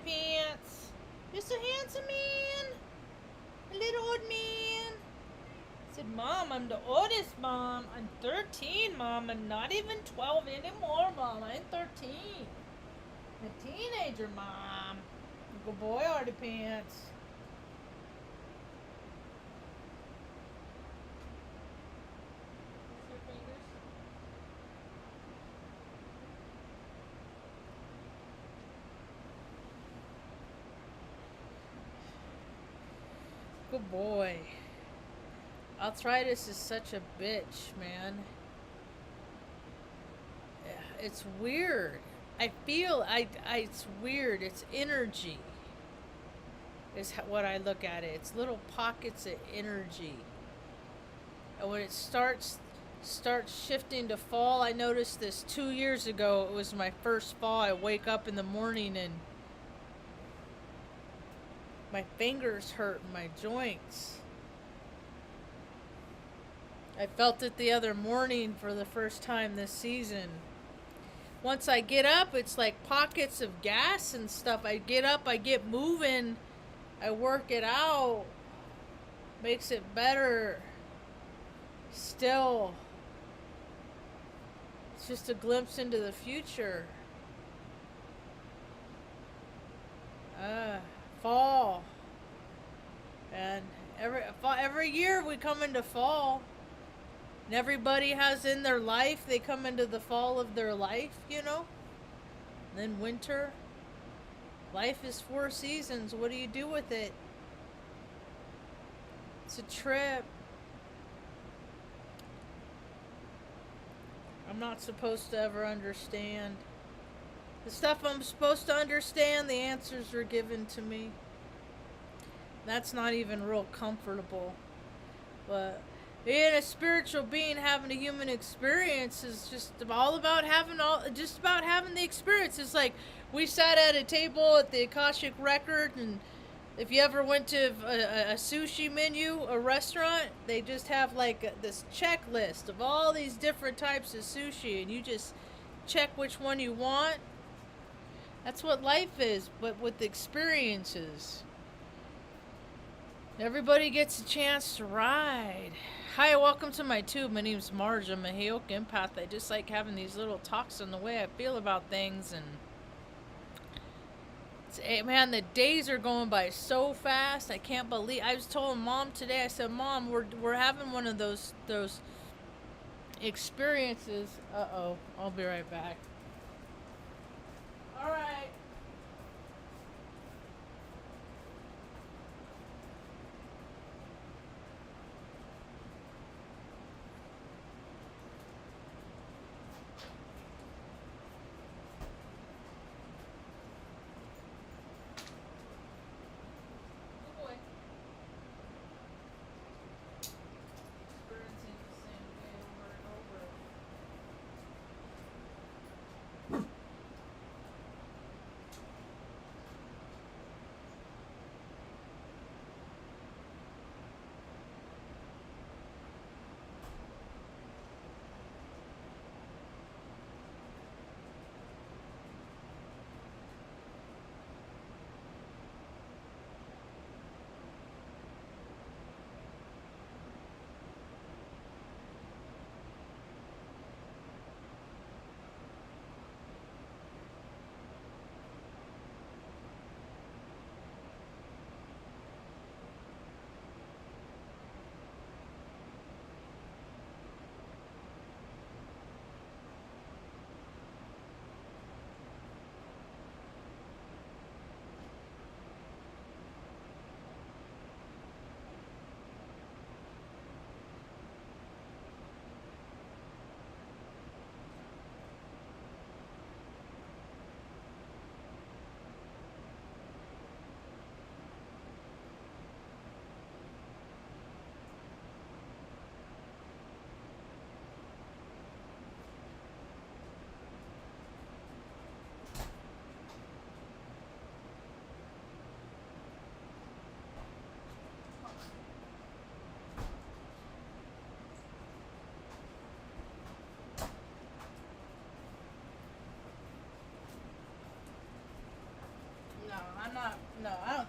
pants. You're so handsome, man. A little old man. I said, Mom, I'm the oldest, Mom. I'm 13, Mom. I'm not even 12 anymore, Mom. I'm 13. I'm a teenager, Mom. Good boy, Artie Pants. Good boy. Arthritis is such a bitch, man. It's weird. I feel it's weird. It's energy. Is what I look at it. It's little pockets of energy. And when it starts shifting to fall, I noticed this 2 years ago. It was my first fall. I wake up in the morning and my fingers hurt, my joints. I felt it the other morning for the first time this season. Once I get up, it's like pockets of gas and stuff. I get up, I get moving, I work it out, makes it better. Still, it's just a glimpse into the future. Fall. And every year we come into fall. And everybody has in their life, they come into the fall of their life, you know? And then winter. Life is 4 seasons. What do you do with it? It's a trip. I'm not supposed to ever understand. The stuff I'm supposed to understand, the answers were given to me. That's not even real comfortable. But being a spiritual being, having a human experience is just all about having the experience. It's like we sat at a table at the Akashic Record, and if you ever went to a sushi menu, a restaurant, they just have like this checklist of all these different types of sushi, and you just check which one you want. That's what life is, but with experiences. Everybody gets a chance to ride. Hi, welcome to my tube. My name's Marge. I'm a Heyoka empath. I just like having these little talks on the way I feel about things, and man, the days are going by so fast. I can't believe. I was telling Mom today. I said, Mom, we're having one of those experiences. I'll be right back. All right.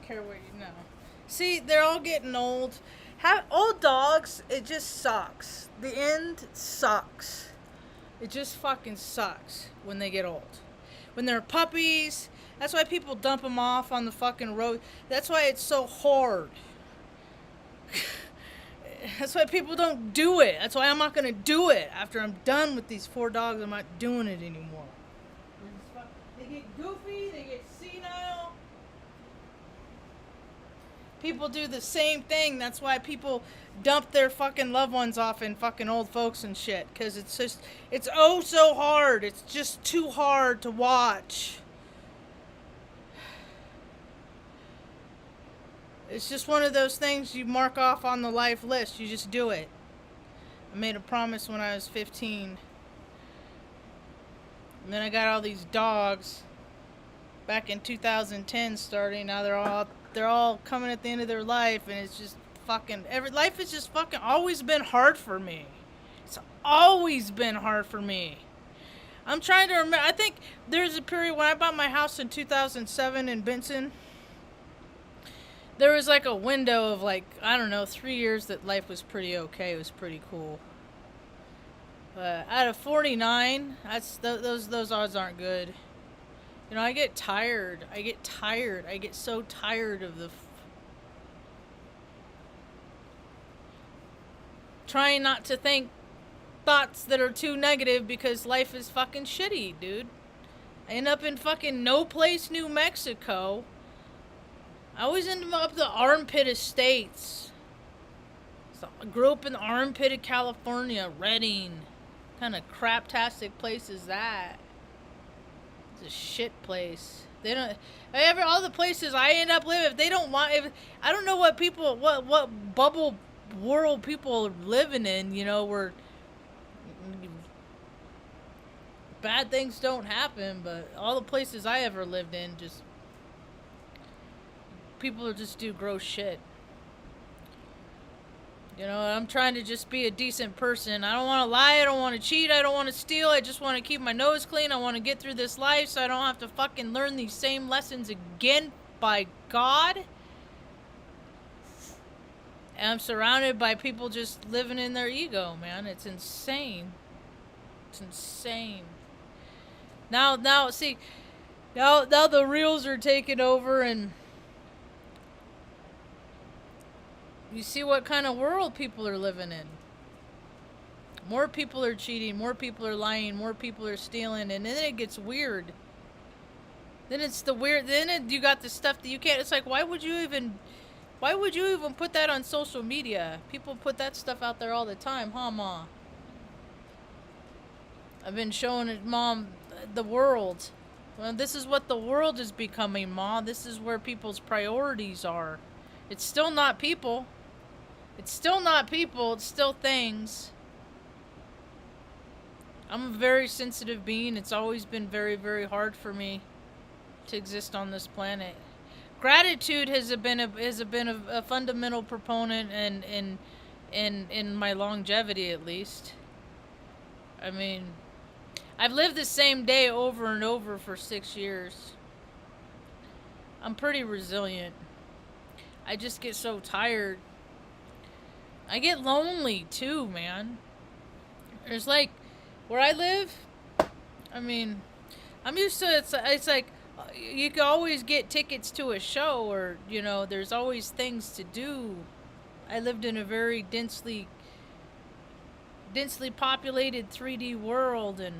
care what you know. See, they're all getting old. Old dogs, it just sucks. The end sucks. It just fucking sucks when they get old. When they're puppies, that's why people dump them off on the fucking road. That's why it's so hard. That's why people don't do it. That's why I'm not going to do it. After I'm done with these 4 dogs, I'm not doing it anymore. They get goofy, they get senile. People do the same thing. That's why people dump their fucking loved ones off in fucking old folks and shit. Because it's oh so hard. It's just too hard to watch. It's just one of those things you mark off on the life list. You just do it. I made a promise when I was 15. And then I got all these dogs back in 2010 starting. Now they're all coming at the end of their life, and it's just fucking life has just fucking always been hard for me. It's always been hard for me. I'm trying to remember. I think there's a period when I bought my house in 2007 in Benson. There was like a window of like, I don't know, 3 years that life was pretty okay. It was pretty cool. But out of 49, those odds aren't good. You know, I get tired. I get so tired of trying not to think thoughts that are too negative because life is fucking shitty, dude. I end up in fucking no place, New Mexico. I always end up the armpit of states. So I grew up in the armpit of California, Redding. What kind of craptastic place is that? It's a shit place. They don't. All the places I end up living, if they don't want, I don't know what people, what bubble world people are living in. You know, where bad things don't happen, but all the places I ever lived in, just people just do gross shit. You know, I'm trying to just be a decent person. I don't want to lie. I don't want to cheat. I don't want to steal. I just want to keep my nose clean. I want to get through this life so I don't have to fucking learn these same lessons again, by God. And I'm surrounded by people just living in their ego, man. It's insane. It's insane. Now, see, now the reels are taking over, and you see what kind of world people are living in. More people are cheating, more people are lying, more people are stealing, and then it gets weird. Then it's the weird, you got the stuff that you can't, it's like, why would you even put that on social media? People put that stuff out there all the time, huh, Ma? I've been showing it, Mom, the world. Well, this is what the world is becoming, Ma. This is where people's priorities are. It's still not people. It's still not people. It's still things. I'm a very sensitive being. It's always been very, very hard for me to exist on this planet. Gratitude has been a fundamental proponent in my longevity, at least. I mean, I've lived the same day over and over for 6 years. I'm pretty resilient. I just get so tired. I get lonely too, man. There's like, where I live, I mean, I'm used to it. It's like, you can always get tickets to a show, or, you know, there's always things to do. I lived in a very densely populated 3D world, and,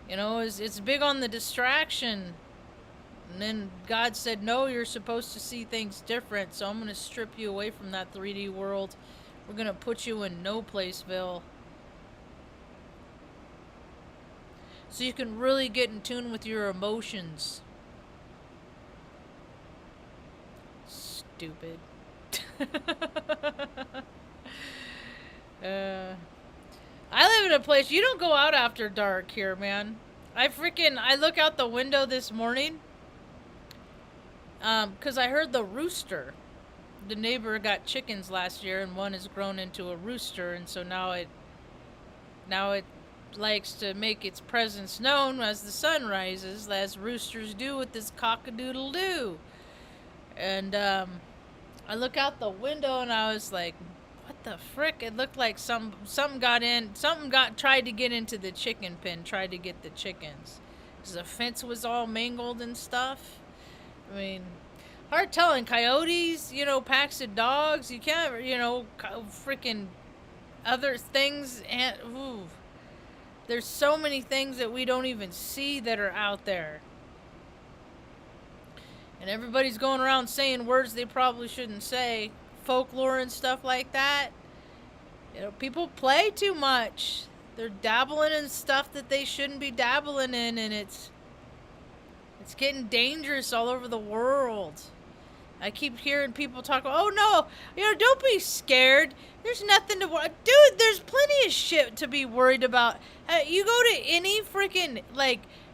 you know, it's big on the distraction. And then God said, no, you're supposed to see things different, so I'm going to strip you away from that 3D world. We're going to put you in No Placeville. So you can really get in tune with your emotions. Stupid. I live in a place, you don't go out after dark here, man. I look out the window this morning. 'Cause I heard the rooster. The neighbor got chickens last year, and one has grown into a rooster, and so now it likes to make its presence known as the sun rises, as roosters do with this cock-a-doodle-doo. And I look out the window and I was like, what the frick? It looked like something tried to get into the chicken pen, tried to get the chickens. 'Cause the fence was all mangled and stuff. I mean, hard telling. Coyotes, packs of dogs. You can't, freaking other things. And ooh, there's so many things that we don't even see that are out there. And everybody's going around saying words they probably shouldn't say. Folklore and stuff like that. People play too much. They're dabbling in stuff that they shouldn't be dabbling in, and it's getting dangerous all over the world. I keep hearing people talk, oh no, don't be scared. There's nothing to worry. Dude, there's plenty of shit to be worried about. You go to any freaking,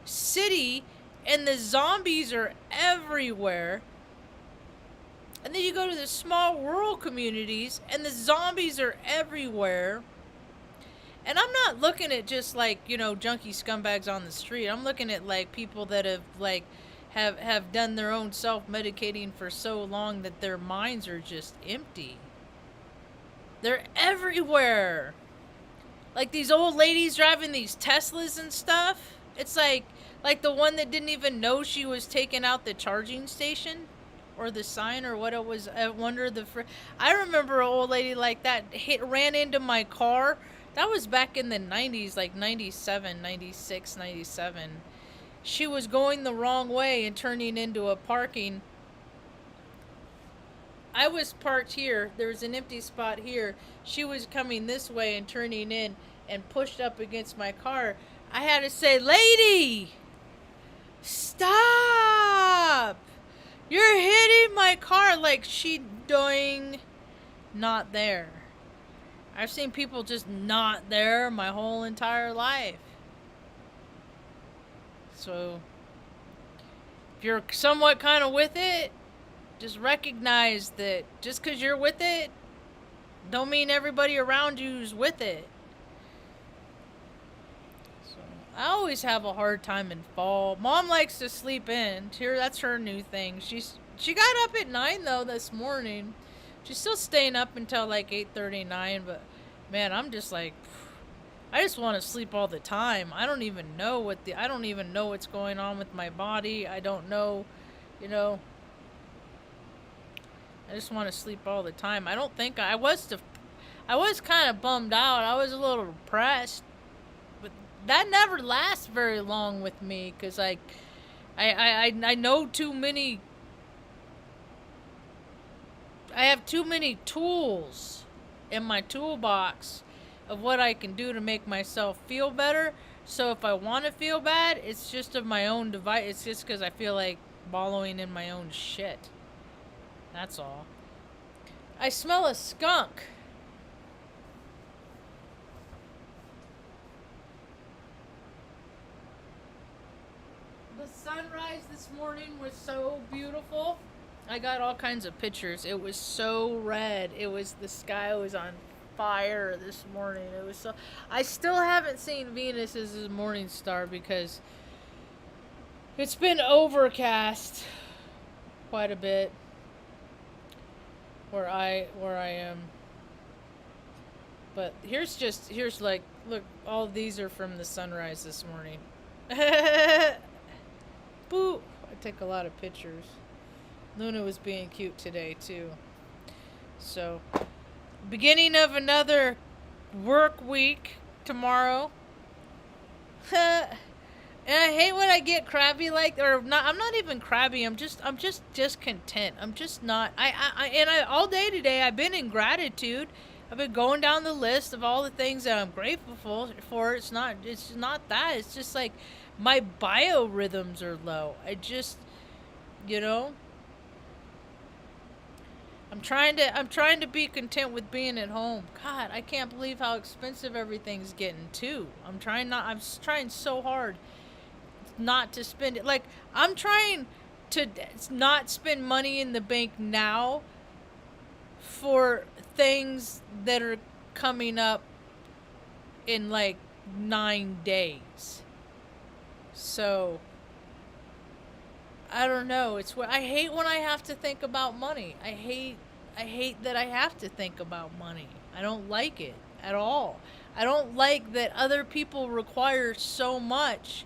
city, and the zombies are everywhere. And then you go to the small rural communities, and the zombies are everywhere. And I'm not looking at just, junkie scumbags on the street. I'm looking at, people that have done their own self-medicating for so long that their minds are just empty. They're everywhere. Like these old ladies driving these Teslas and stuff. It's like the one that didn't even know she was taking out the charging station or the sign or what it was. I wonder I remember an old lady like that ran into my car. That was back in the 90s, like 97, 96, 97. She was going the wrong way and turning into a parking. I was parked here. There was an empty spot here. She was coming this way and turning in and pushed up against my car. I had to say, lady, stop. You're hitting my car. Like she doing not there. I've seen people just not there my whole entire life. So, if you're somewhat kind of with it, just recognize that just because you're with it, don't mean everybody around you's with it. So, I always have a hard time in fall. Mom likes to sleep in. That's her new thing. She got up at 9 though this morning. She's still staying up until 8:39, but man, I'm just I just want to sleep all the time. I don't even know what's going on with my body. I don't know, I just want to sleep all the time. I don't think I was kind of bummed out. I was a little depressed, but that never lasts very long with me because I know too many. I have too many tools in my toolbox of what I can do to make myself feel better. So if I want to feel bad, it's just of my own device. It's just because I feel like wallowing in my own shit. That's all. I smell a skunk. The sunrise this morning was so beautiful. I got all kinds of pictures. It was so red. The sky was on fire this morning. It was so. I still haven't seen Venus as a morning star because it's been overcast quite a bit where I am. But here's look, all these are from the sunrise this morning. Boo! I take a lot of pictures. Luna was being cute today too. So, beginning of another work week tomorrow. And I hate when I get crabby I'm not even crabby. I'm just content. I'm just not. All day today I've been in gratitude. I've been going down the list of all the things that I'm grateful for. It's not that. It's just my biorhythms are low. I just, I'm trying to be content with being at home. God, I can't believe how expensive everything's getting too. I'm trying so hard not to spend it. I'm trying to not spend money in the bank now for things that are coming up in 9 days. So I don't know. It's what I hate when I have to think about money. I hate that I have to think about money. I don't like it at all. I don't like that other people require so much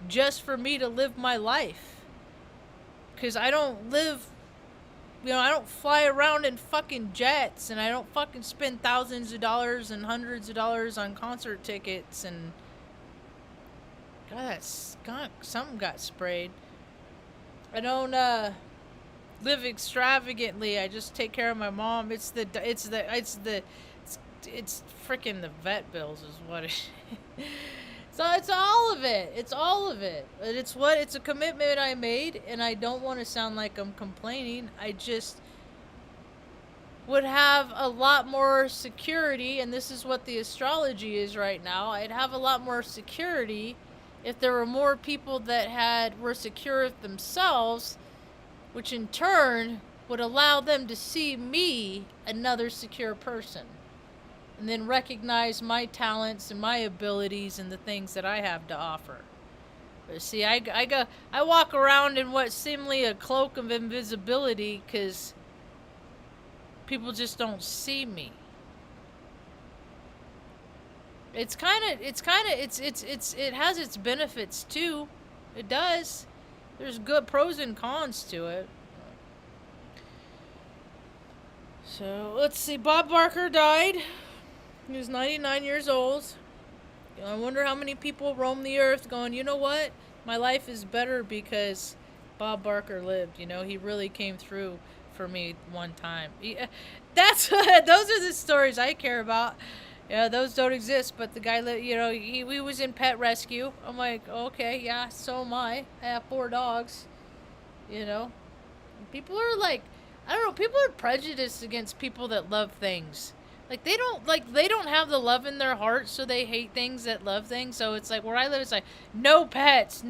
just for me to live my life. Cuz I don't live, I don't fly around in fucking jets, and I don't fucking spend thousands of dollars and hundreds of dollars on concert tickets, and God, that skunk, something got sprayed. I don't live extravagantly. I just take care of my mom. It's freaking the vet bills is what it. So it's all of it. It's all of it. It's a commitment I made, and I don't want to sound like I'm complaining. I just would have a lot more security, and this is what the astrology is right now. I'd have a lot more security if there were more people that were secure with themselves, which in turn would allow them to see me, another secure person, and then recognize my talents and my abilities and the things that I have to offer. But see, I walk around in what seemingly a cloak of invisibility because people just don't see me. It has its benefits too. It does. There's good pros and cons to it. So let's see. Bob Barker died. He was 99 years old. I wonder how many people roam the earth going, you know what? My life is better because Bob Barker lived. He really came through for me one time. Those are the stories I care about. Yeah, those don't exist, but the guy, he was in pet rescue. I'm like, okay, yeah, so am I. I have 4 dogs, People are like, I don't know, people are prejudiced against people that love things. They don't have the love in their heart, so they hate things that love things. So it's like, where I live, it's like, no pets,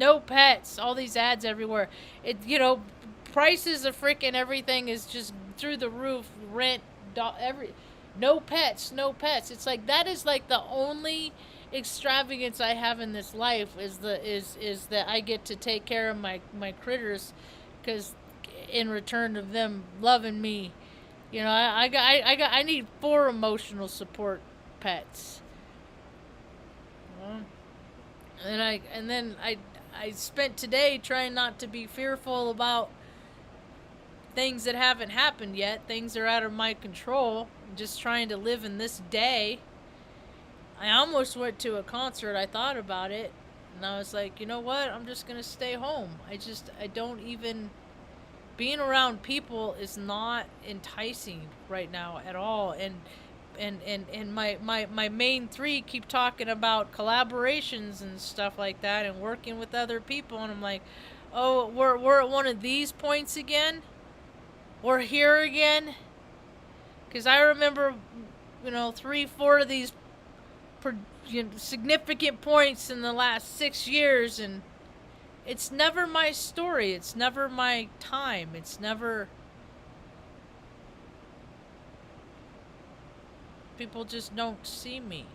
all these ads everywhere. Prices of freaking everything is just through the roof, rent, no pets. It's like, that is like the only extravagance I have in this life is that I get to take care of my critters, because in return of them loving me, I need 4 emotional support pets. And then I spent today trying not to be fearful about things that haven't happened yet. Things are out of my control. Just trying to live in this day. I almost went to a concert. I thought about it, and I was like, you know what? I'm just gonna stay home. I don't even. Being around people is not enticing right now at all. And my main 3 keep talking about collaborations and stuff like that, and working with other people, and I'm like, oh, we're at one of these points again. We're here again. Because I remember, 3, 4 of these significant points in the last 6 years, and it's never my story. It's never my time. It's never... People just don't see me.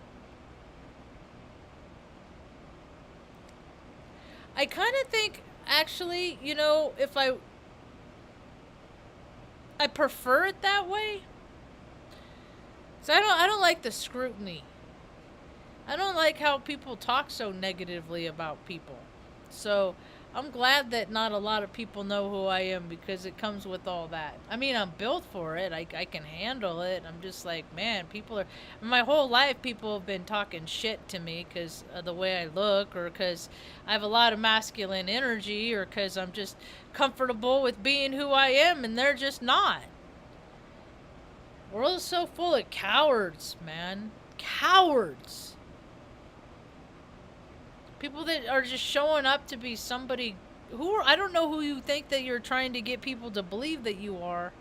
I kind of think, actually, if I prefer it that way. So I don't like the scrutiny. I don't like how people talk so negatively about people. So I'm glad that not a lot of people know who I am, because it comes with all that. I mean, I'm built for it. I can handle it. I'm just like, man, my whole life people have been talking shit to me because of the way I look, or because I have a lot of masculine energy, or because I'm just comfortable with being who I am, and they're just not. The world is so full of cowards, man. Cowards. People that are just showing up to be somebody I don't know who you think that you're trying to get people to believe that you are.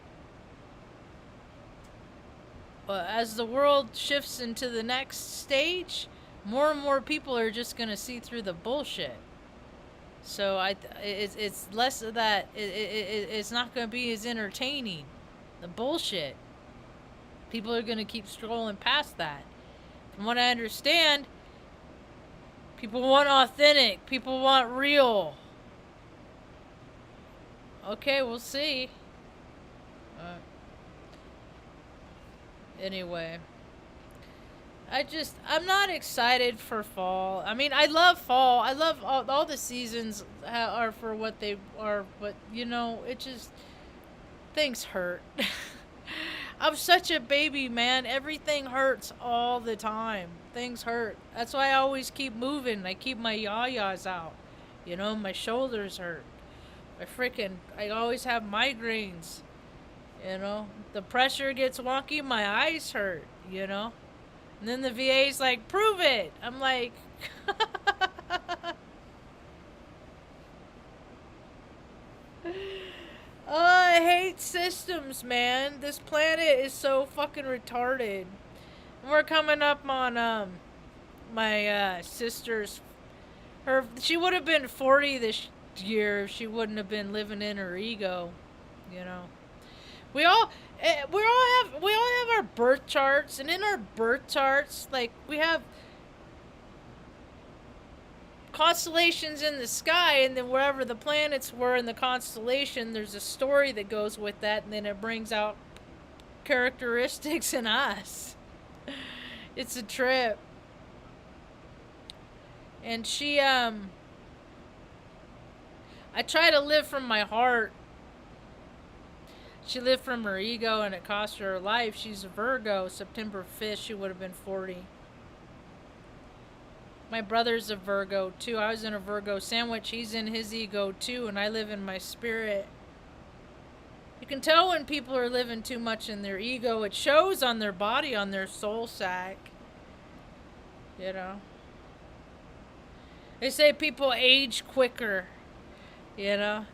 But as the world shifts into the next stage, more and more people are just going to see through the bullshit. So it's less of that. It's not going to be as entertaining. The bullshit. People are going to keep scrolling past that. From what I understand, people want authentic. People want real. Okay, we'll see. Uh, anyway. I'm not excited for fall. I mean, I love fall. I love all the seasons are for what they are, but it just, things hurt. I'm such a baby, man. Everything hurts all the time. Things hurt. That's why I always keep moving. I keep my yayas out. My shoulders hurt. I always have migraines. The pressure gets wonky, my eyes hurt. And then the VA's like, prove it. I'm like, oh, I hate systems, man. This planet is so fucking retarded. And we're coming up on my sister's. She would have been 40 this year if she wouldn't have been living in her ego. You know, we all we all have our birth charts, and in our birth charts, like, we have constellations in the sky, and then wherever the planets were in the constellation, there's a story that goes with that, and then it brings out characteristics in us. It's a trip. And I try to live from my heart. She lived from her ego, and it cost her life. She's a Virgo. September 5th, she would have been 40. My brother's a Virgo, too. I was in a Virgo sandwich. He's in his ego, too, and I live in my spirit. You can tell when people are living too much in their ego. It shows on their body, on their soul sack. You know? They say people age quicker. You know?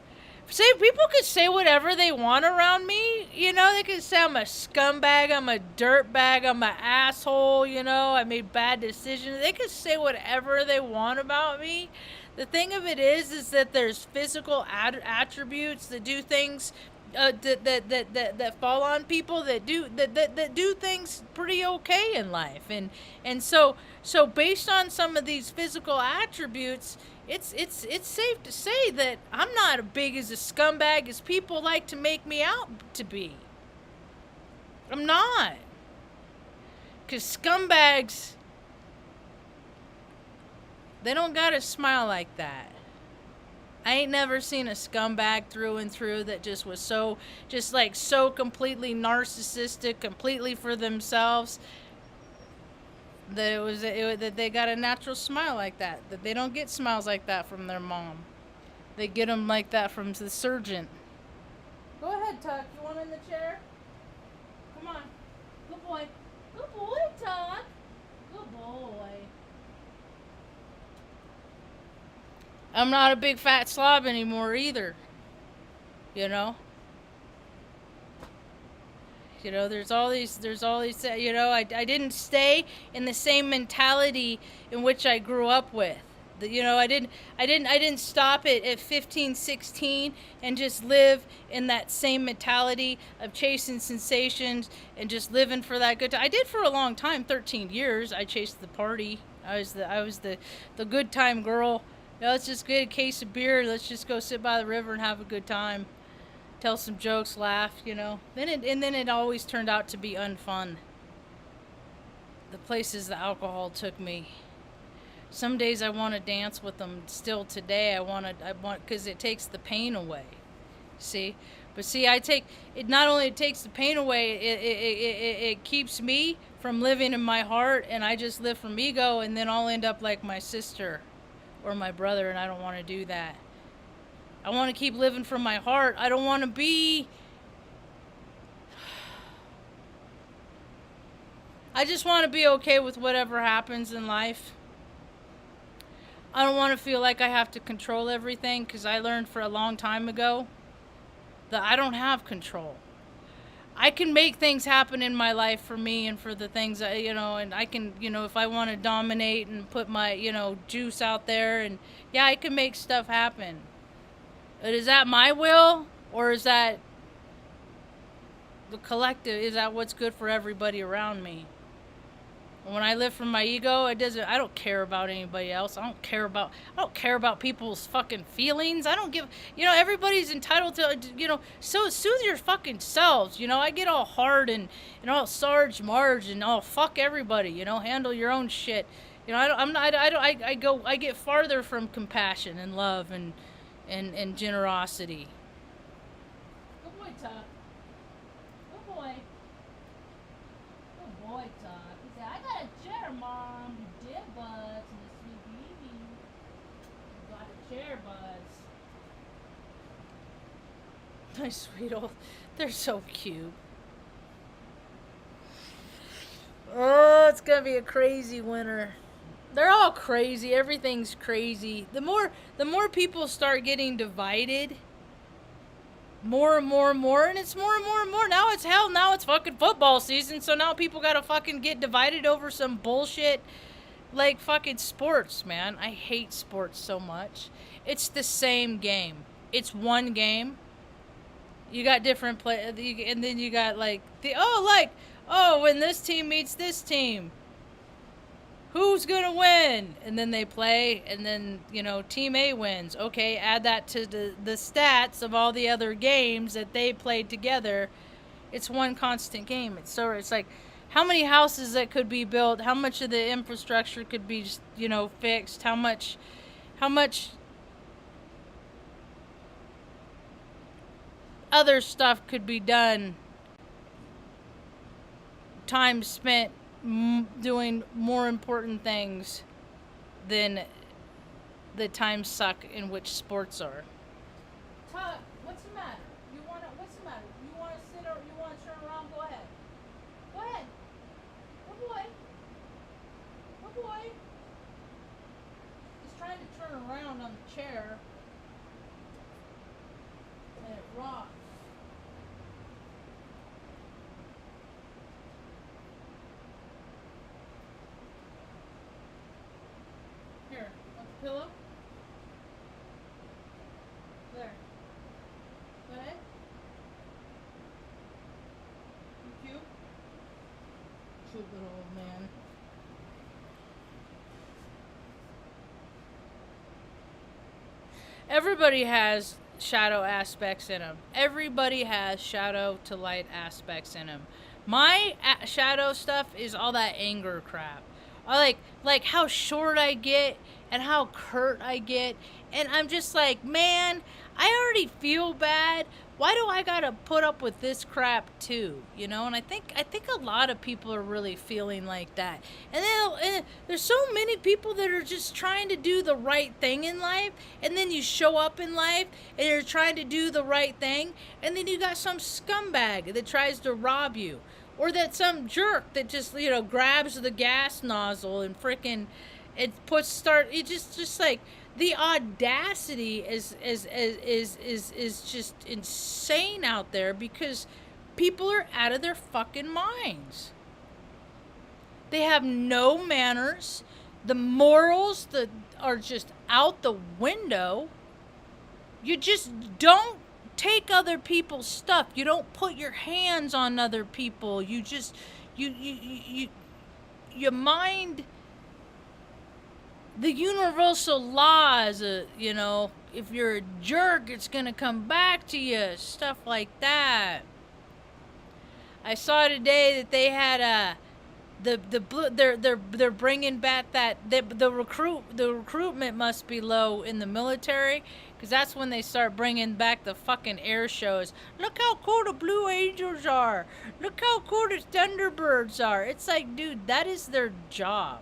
Say people could say whatever they want around me. They could say I'm a scumbag, I'm a dirtbag, I'm an asshole. I made bad decisions. They could say whatever they want about me. The thing of it is that there's physical attributes that do things that fall on people that do things pretty okay in life, and so based on some of these physical attributes, it's safe to say that I'm not as big as a scumbag as people like to make me out to be. I'm not, because scumbags, they don't gotta smile like that. I ain't never seen a scumbag through and through that just was so completely narcissistic, completely for themselves, that that they got a natural smile like that. That they don't get smiles like that from their mom. They get them like that from the surgeon. Go ahead, Tuck. You want in the chair? Come on. Good boy. Good boy, Tuck. Good boy. I'm not a big fat slob anymore either. There's all these, I didn't stay in the same mentality in which I grew up with. I didn't stop at 15, 16 and just live in that same mentality of chasing sensations and just living for that good time. I did for a long time, 13 years. I chased the party. I was the good time girl. Let's just get a case of beer. Let's just go sit by the river and have a good time. Tell some jokes, laugh, Then it always turned out to be unfun. The places the alcohol took me. Some days I want to dance with them still today. I want, because it takes the pain away. See? But see, it not only takes the pain away, it keeps me from living in my heart, and I just live from ego, and then I'll end up like my sister or my brother, and I don't want to do that. I want to keep living from my heart. I don't want to be... I just want to be okay with whatever happens in life. I don't want to feel like I have to control everything, because I learned for a long time ago that I don't have control. I can make things happen in my life for me and for the things, and I can, if I want to dominate and put my, juice out there, and yeah, I can make stuff happen. But is that my will, or is that the collective? Is that what's good for everybody around me? When I live from my ego, I don't care about anybody else. I don't care about people's fucking feelings. I don't give, everybody's entitled to, so soothe your fucking selves. I get all hard and all Sarge, Marge, and all fuck everybody, handle your own shit. I get farther from compassion and love and generosity. Good boy, Tuck. Good boy. Good boy, Tuck. He said, I got a chair, Mom. You did, Buzz. And the sweet baby. You got a chair, Buzz. My sweet old... They're so cute. Oh, it's gonna be a crazy winter. They're all crazy. Everything's crazy. The more people start getting divided, more and more and more, and it's more and more and more. Now it's hell. Now it's fucking football season, so now people gotta fucking get divided over some bullshit like fucking sports, man. I hate sports so much. It's the same game. It's one game. You got different play, and then you got like when this team meets this team, who's gonna win? And then they play, and then team A wins. Okay, add that to the stats of all the other games that they played together. It's one constant game. It's like how many houses that could be built, how much of the infrastructure could be fixed, how much other stuff could be done, time spent doing more important things than the time suck in which sports are. Tuck, what's the matter? What's the matter? You wanna sit or you wanna turn around? Go ahead. Go ahead. Good boy. Good boy. He's trying to turn around on the chair. And it rocks. Here, want the pillow? There. Go ahead. You cute? Cute little old man. Everybody has shadow aspects in them. Everybody has shadow to light aspects in them. My shadow stuff is all that anger crap. I like how short I get and how curt I get, and I'm just like, man, I already feel bad. Why do I gotta put up with this crap too? And I think a lot of people are really feeling like that. And then there's so many people that are just trying to do the right thing in life, and then you show up in life and you're trying to do the right thing, and then you got some scumbag that tries to rob you. Or that some jerk that just grabs the gas nozzle and frickin' it just like the audacity is just insane out there because people are out of their fucking minds. They have no manners. The morals that are just out the window. You just don't take other people's stuff. You don't put your hands on other people. You just you mind the universal laws. If you're a jerk, it's gonna come back to you. Stuff like that. I saw today that they had they're bringing back that the recruitment must be low in the military. Because that's when they start bringing back the fucking air shows. Look how cool the Blue Angels are. Look how cool the Thunderbirds are. It's like, dude, that is their job.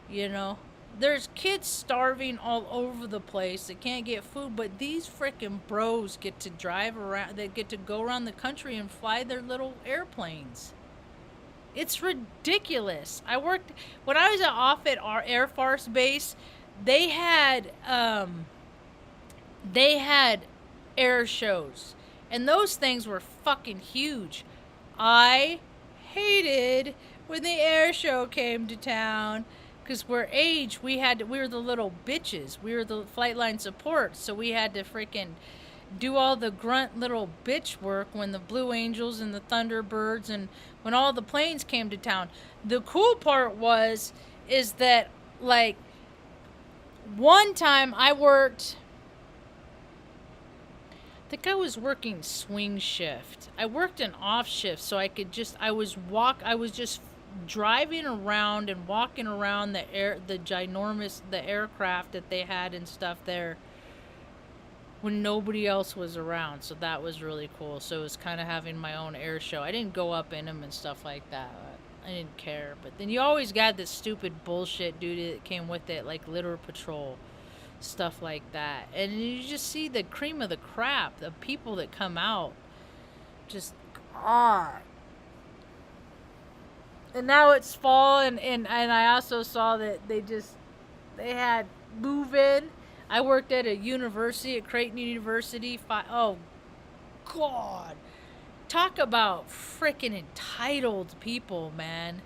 There's kids starving all over the place that can't get food. But these freaking bros get to drive around. They get to go around the country and fly their little airplanes. It's ridiculous. When I was off at our Air Force Base, they had air shows, and those things were fucking huge. I hated when the air show came to town because we're age. We were the little bitches. We were the flight line support, so we had to freaking do all the grunt little bitch work when the Blue Angels and the Thunderbirds and when all the planes came to town. The cool part is that, like, one time I think I was working swing shift. I worked an off shift so I was just driving around and walking around the aircraft that they had and stuff there when nobody else was around. So that was really cool. So it was kind of having my own air show. I didn't go up in them and stuff like that. I didn't care. But then you always got this stupid bullshit dude that came with it, like litter patrol, stuff like that. And you just see the cream of the crap, the people that come out. Just, ah. And now it's fall, and I also saw that they had move-in. I worked at a university, at Creighton University. Oh, God. Talk about freaking entitled people, man.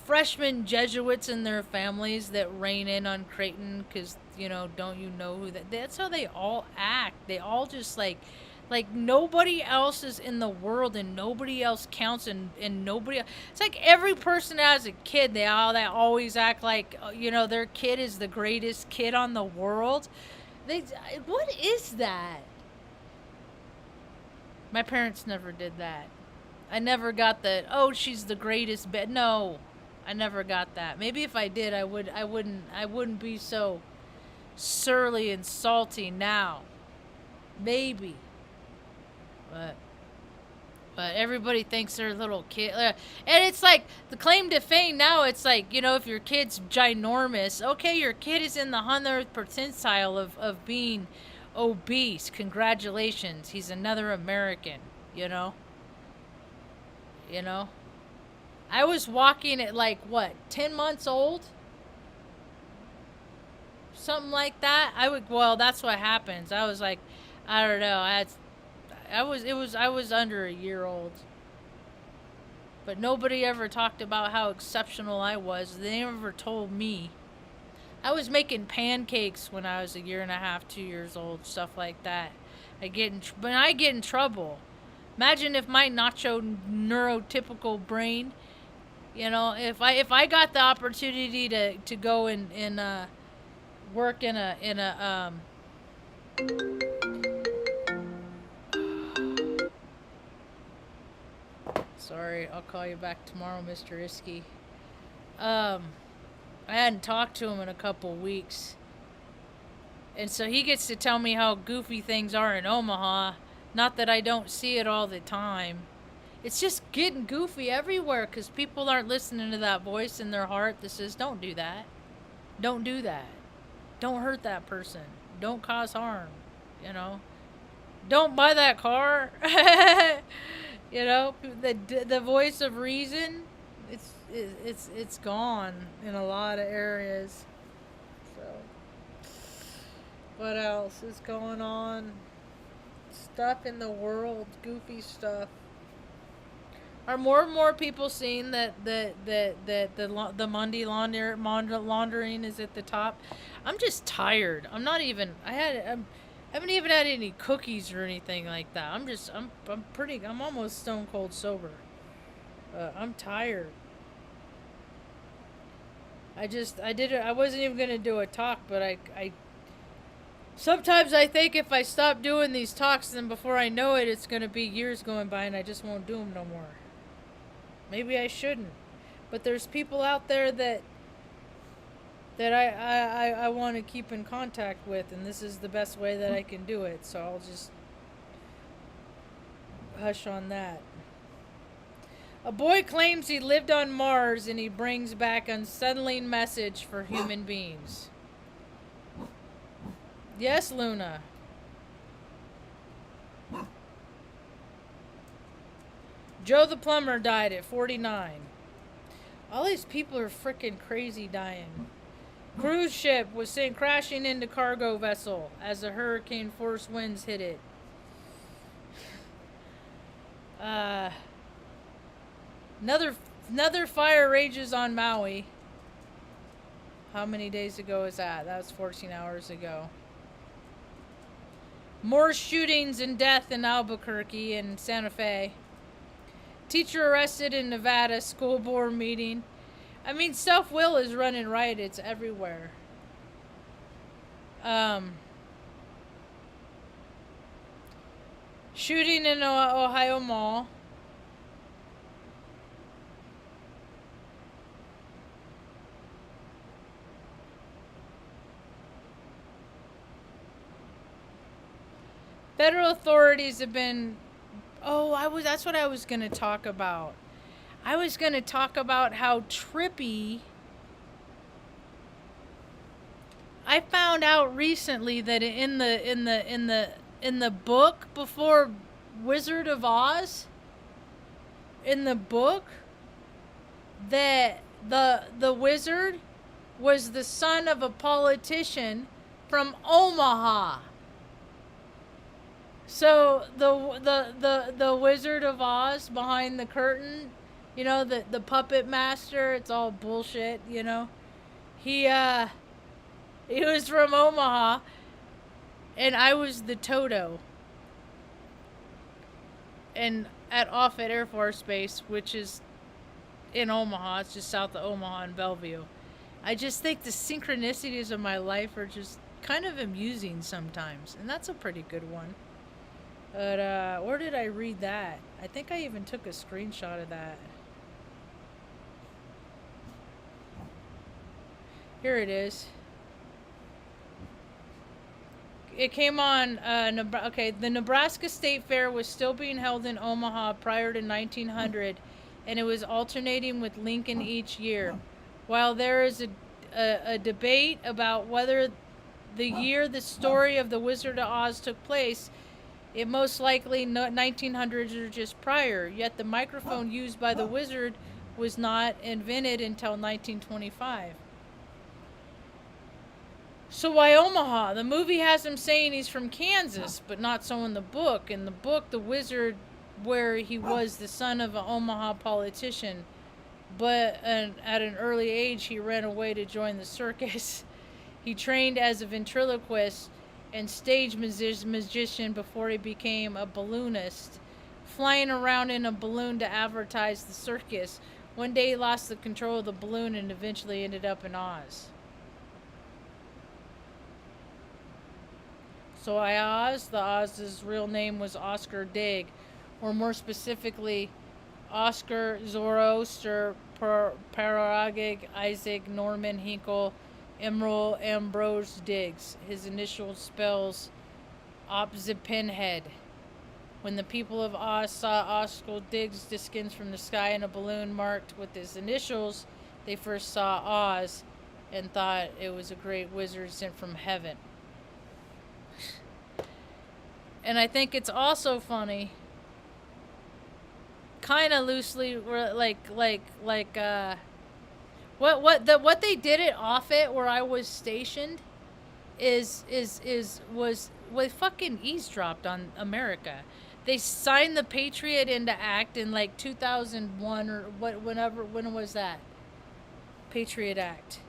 Freshmen Jesuits and their families that reign in on Creighton because, don't you know who that's how they all act. They all just like nobody else is in the world and nobody else counts and nobody else. It's like every person as a kid, they always act like, their kid is the greatest kid on the world. What is that? My parents never did that. I never got the, oh, she's the greatest. No, I never got that. Maybe if I did, I wouldn't be so surly and salty now. Maybe. But everybody thinks they're a little kid. And it's like, the claim to fame now, it's like, if your kid's ginormous, okay, your kid is in the 100th percentile of being obese. Congratulations. He's another American, I was walking at 10 months old? Something like that. That's what happens. I was like, I don't know. I was under a year old. But nobody ever talked about how exceptional I was. They never told me. I was making pancakes when I was a year and a half, 2 years old, stuff like that. I get in trouble. Imagine if my nacho neurotypical brain, if I got the opportunity to go and work in a sorry, I'll call you back tomorrow, Mr. Iskey. I hadn't talked to him in a couple weeks. And so he gets to tell me how goofy things are in Omaha. Not that I don't see it all the time. It's just getting goofy everywhere because people aren't listening to that voice in their heart that says, don't do that. Don't do that. Don't hurt that person. Don't cause harm. Don't buy that car. The voice of reason, it's gone in a lot of areas. So, what else is going on? Stuff in the world, goofy stuff. Are more and more people seeing that the Monday laundering is at the top? I'm just tired. I haven't even had any cookies or anything like that. I'm almost stone cold sober. I'm tired. I wasn't even going to do a talk, but I sometimes I think if I stop doing these talks, then before I know it, it's going to be years going by and I just won't do them no more. Maybe I shouldn't. But there's people out there that I want to keep in contact with, and this is the best way that I can do it, so I'll just hush on that. A boy claims he lived on Mars and he brings back unsettling message for human beings. Yes, Luna. Joe the plumber died at 49. All these people are freaking crazy dying. Cruise ship was sent crashing into cargo vessel as the hurricane force winds hit it. Another fire rages on Maui. How many days ago is that? That was 14 hours ago. More shootings and death in Albuquerque and Santa Fe. Teacher arrested in Nevada. School board meeting. I mean, self-will is running riot. It's everywhere. Shooting in Ohio Mall. Federal authorities have been... that's what I was going to talk about. I was going to talk about how trippy... I found out recently that in the book before Wizard of Oz, in the book, that the wizard was the son of a politician from Omaha. So the Wizard of Oz behind the curtain, you know, the puppet master, it's all bullshit, you know. He was from Omaha, and I was the Toto. And at Offutt Air Force Base, which is in Omaha, it's just south of Omaha and Bellevue. I just think the synchronicities of my life are just kind of amusing sometimes, and that's a pretty good one. But where did I read that? I think I even took a screenshot of that. Here it is. It came on, the Nebraska State Fair was still being held in Omaha prior to 1900, and it was alternating with Lincoln each year. While there is a debate about whether the year the story of the Wizard of Oz took place, it most likely 1900s or just prior, yet the microphone used by the wizard was not invented until 1925. So why Omaha? The movie has him saying he's from Kansas, but not so in the book. In the book, the wizard, where he was the son of an Omaha politician, but at an early age he ran away to join the circus. He trained as a ventriloquist and stage magician before he became a balloonist, flying around in a balloon to advertise the circus. One day he lost the control of the balloon and eventually ended up in Oz. So Oz's real name was Oscar Digg, or more specifically, Oscar Zoroaster Paragig Isaac Norman Hinkle Emerald Ambrose Diggs. His initial spells opposite Pinhead. When the people of Oz saw Oscar Diggs descend from the sky in a balloon marked with his initials, they first saw Oz and thought it was a great wizard sent from heaven. And I think it's also funny, kind of loosely, what they did at Offutt, where I was stationed, was fucking eavesdropped on America. They signed the Patriot into Act in like 2001 or when was that? Patriot Act.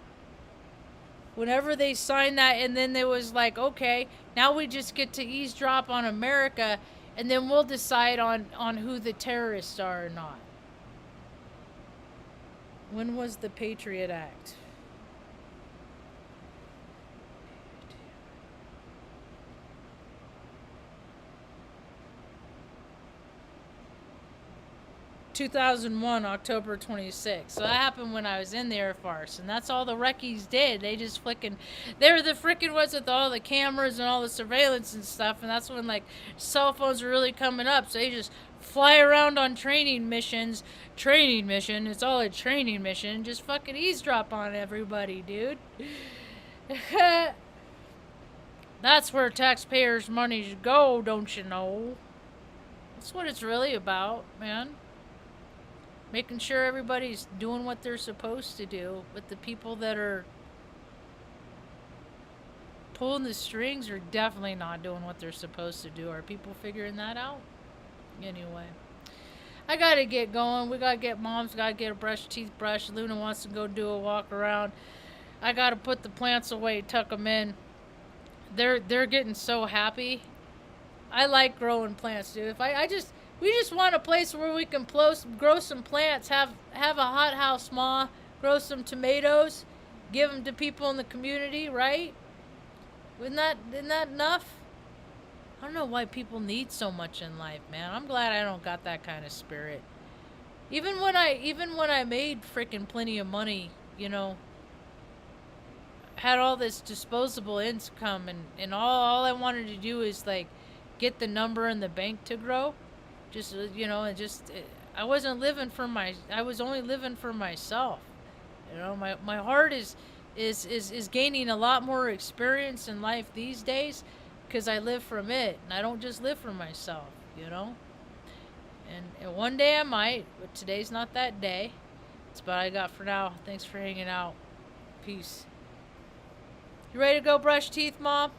Whenever they signed that, and then there was like, okay, now we just get to eavesdrop on America, and then we'll decide on who the terrorists are or not. When was the Patriot Act? 2001, October 26th. So that happened when I was in the Air Force, and that's all the reckies did. They just they were the frickin' ones with all the cameras and all the surveillance and stuff, and that's when, like, cell phones were really coming up, so they just fly around on training missions. Training mission, it's all a training mission. Just fucking eavesdrop on everybody, dude. That's where taxpayers' money go, don't you know? That's what it's really about, man. Making sure everybody's doing what they're supposed to do, but the people that are pulling the strings are definitely not doing what they're supposed to do. Are people figuring that out? Anyway, I gotta get going. We gotta get Mom's gotta get a teeth brush. Luna wants to go do a walk around. I gotta put the plants away, tuck them in. They're getting so happy I like growing plants, dude. If we just want a place where we can grow some plants, have a hothouse, ma, grow some tomatoes, give them to people in the community, right? Isn't that enough? I don't know why people need so much in life, man. I'm glad I don't got that kind of spirit. Even when I made freaking plenty of money, you know, had all this disposable income, and all I wanted to do is like get the number in the bank to grow. Just you know, and just I wasn't living for I was only living for myself. You know, my heart is gaining a lot more experience in life these days because I live from it, and I don't just live for myself, you know. And one day I might, but today's not that day. That's what I got for now. Thanks for hanging out. Peace. You ready to go brush teeth, Mom?